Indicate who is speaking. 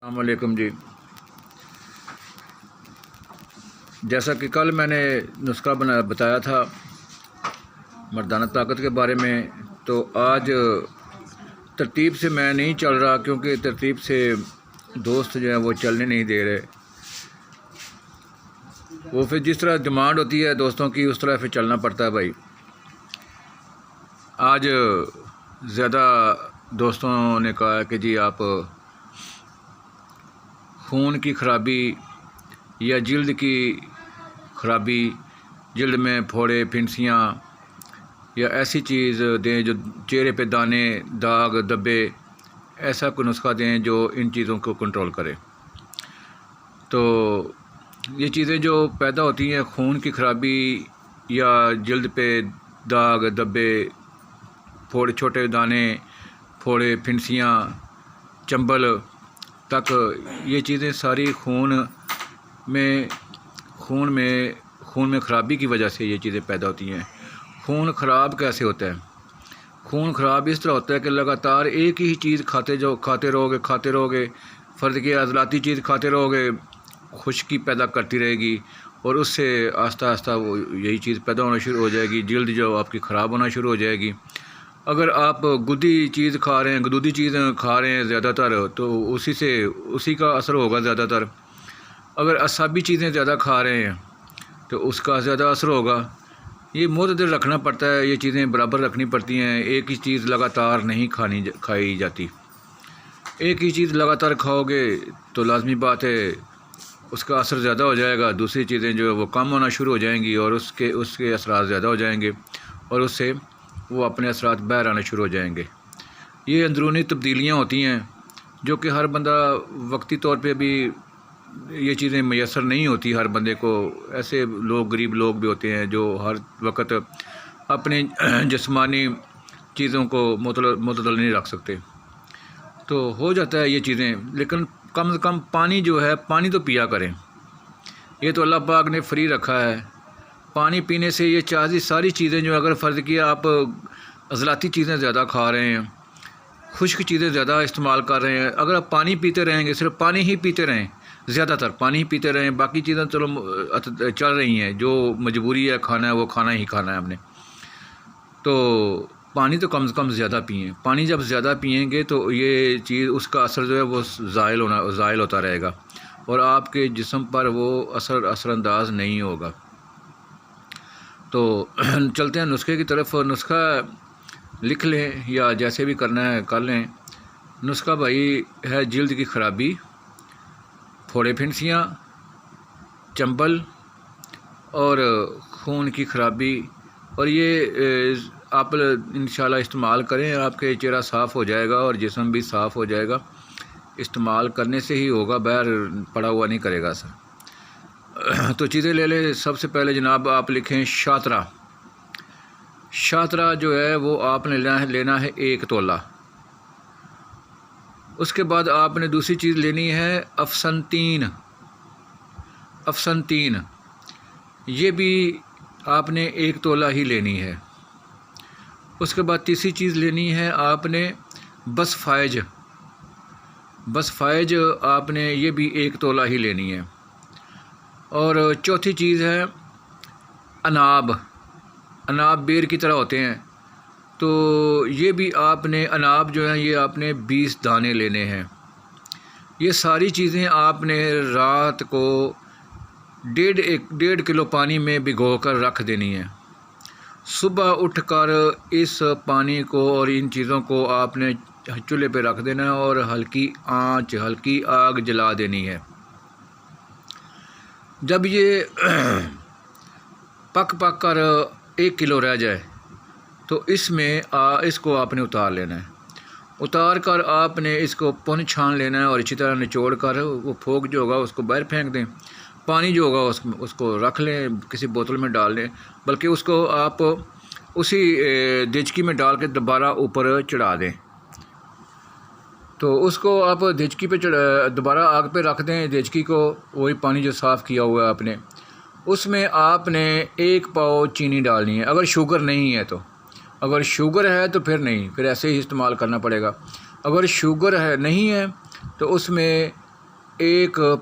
Speaker 1: السلام علیکم جی۔ جیسا کہ کل میں نے نسخہ بتایا تھا مردانہ طاقت کے بارے میں، تو آج ترتیب سے میں نہیں چل رہا، کیونکہ ترتیب سے دوست جو ہیں وہ چلنے نہیں دے رہے۔ وہ پھر جس طرح ڈیمانڈ ہوتی ہے دوستوں کی اس طرح پھر چلنا پڑتا ہے بھائی۔ آج زیادہ دوستوں نے کہا کہ جی آپ خون کی خرابی یا جلد کی خرابی، جلد میں پھوڑے پھنسیاں یا ایسی چیز دیں جو چہرے پہ دانے داغ دبے، ایسا کوئی نسخہ دیں جو ان چیزوں کو کنٹرول کرے۔ تو یہ چیزیں جو پیدا ہوتی ہیں، خون کی خرابی یا جلد پہ داغ دبے، پھوڑے چھوٹے دانے پھوڑے پھنسیاں چنبل تک، یہ چیزیں ساری خون میں خرابی کی وجہ سے یہ چیزیں پیدا ہوتی ہیں۔ خون خراب کیسے ہوتا ہے؟ خون خراب اس طرح ہوتا ہے کہ لگاتار ایک ہی چیز کھاتے رہو گے، فرض کی عضلاتی چیز کھاتے رہو گے، خشکی پیدا کرتی رہے گی، اور اس سے آہستہ آہستہ وہ یہی چیز پیدا ہونا شروع ہو جائے گی، جلد جو آپ کی خراب ہونا شروع ہو جائے گی۔ اگر آپ گدودی چیز کھا رہے ہیں زیادہ تر، تو اسی کا اثر ہوگا زیادہ تر۔ اگر اعصابی چیزیں زیادہ کھا رہے ہیں تو اس کا زیادہ اثر ہوگا۔ یہ معتدل رکھنا پڑتا ہے، یہ چیزیں برابر رکھنی پڑتی ہیں، ایک ہی چیز لگاتار نہیں کھائی جاتی۔ ایک ہی چیز لگاتار کھاؤ گے تو لازمی بات ہے اس کا اثر زیادہ ہو جائے گا، دوسری چیزیں جو ہے وہ کم ہونا شروع ہو جائیں گی، اور اس کے اثرات زیادہ ہو جائیں گے، اور اس سے وہ اپنے اثرات باہر آنے شروع ہو جائیں گے۔ یہ اندرونی تبدیلیاں ہوتی ہیں جو کہ ہر بندہ وقتی طور پہ بھی یہ چیزیں میسر نہیں ہوتی ہر بندے کو۔ ایسے لوگ غریب لوگ بھی ہوتے ہیں جو ہر وقت اپنے جسمانی چیزوں کو معتدل نہیں رکھ سکتے، تو ہو جاتا ہے یہ چیزیں۔ لیکن کم از کم پانی جو ہے، پانی تو پیا کریں، یہ تو اللہ پاک نے فری رکھا ہے۔ پانی پینے سے یہ ساری چیزیں جو اگر فرض کیا آپ عضلاتی چیزیں زیادہ کھا رہے ہیں، خشک چیزیں زیادہ استعمال کر رہے ہیں، اگر آپ پانی پیتے رہیں گے، صرف پانی ہی پیتے رہیں، زیادہ تر پانی ہی پیتے رہیں، باقی چیزیں چلو چل رہی ہیں، جو مجبوری ہے کھانا ہے وہ کھانا ہی کھانا ہے ہم نے، تو پانی تو کم از کم زیادہ پئیں۔ پانی جب زیادہ پئیں گے تو یہ چیز، اس کا اثر جو ہے وہ زائل ہوتا رہے گا، اور آپ کے جسم پر وہ اثر انداز نہیں ہوگا۔ تو چلتے ہیں نسخے کی طرف۔ نسخہ لکھ لیں یا جیسے بھی کرنا ہے کر لیں۔ نسخہ بھائی ہے جلد کی خرابی، پھوڑے پھنسیاں چنبل اور خون کی خرابی، اور یہ آپ انشاءاللہ استعمال کریں، آپ کے چہرہ صاف ہو جائے گا اور جسم بھی صاف ہو جائے گا۔ استعمال کرنے سے ہی ہوگا، باہر پڑا ہوا نہیں کرے گا سر۔ تو چیزیں لے لیں۔ سب سے پہلے جناب آپ لکھیں شاطرہ۔ شاطرہ جو ہے وہ آپ نے لینا ہے 1 تولہ۔ اس کے بعد آپ نے دوسری چیز لینی ہے افسنتین، یہ بھی آپ نے 1 تولہ ہی لینی ہے۔ اس کے بعد تیسری چیز لینی ہے آپ نے بسفائج آپ نے یہ بھی 1 تولہ ہی لینی ہے۔ اور چوتھی چیز ہے اناب بیر کی طرح ہوتے ہیں، تو یہ بھی آپ نے اناب جو ہیں یہ آپ نے 20 دانے لینے ہیں۔ یہ ساری چیزیں آپ نے رات کو 1.5 کلو پانی میں بھگو کر رکھ دینی ہیں۔ صبح اٹھ کر اس پانی کو اور ان چیزوں کو آپ نے چولہے پہ رکھ دینا ہے، اور ہلکی آگ جلا دینی ہے۔ جب یہ پک کر 1 کلو رہ جائے تو اس کو آپ نے اتار لینا ہے۔ اتار کر آپ نے اس کو پن چھان لینا ہے، اور اچھی طرح نچوڑ کر وہ پھوک جو ہوگا اس کو باہر پھینک دیں۔ پانی جو ہوگا اس کو رکھ لیں، کسی بوتل میں ڈال لیں، بلکہ اس کو آپ اسی دیچکی میں ڈال کے دوبارہ اوپر چڑھا دیں۔ تو اس کو آپ دیچکی پہ دوبارہ آگ پہ رکھ دیں، دیچکی کو، وہی پانی جو صاف کیا ہوا ہے آپ نے، اس میں آپ نے 1 پاؤ چینی ڈالنی ہے۔ اگر شوگر نہیں ہے تو پھر ایسے ہی استعمال کرنا پڑے گا۔ اگر شوگر نہیں ہے تو اس میں 1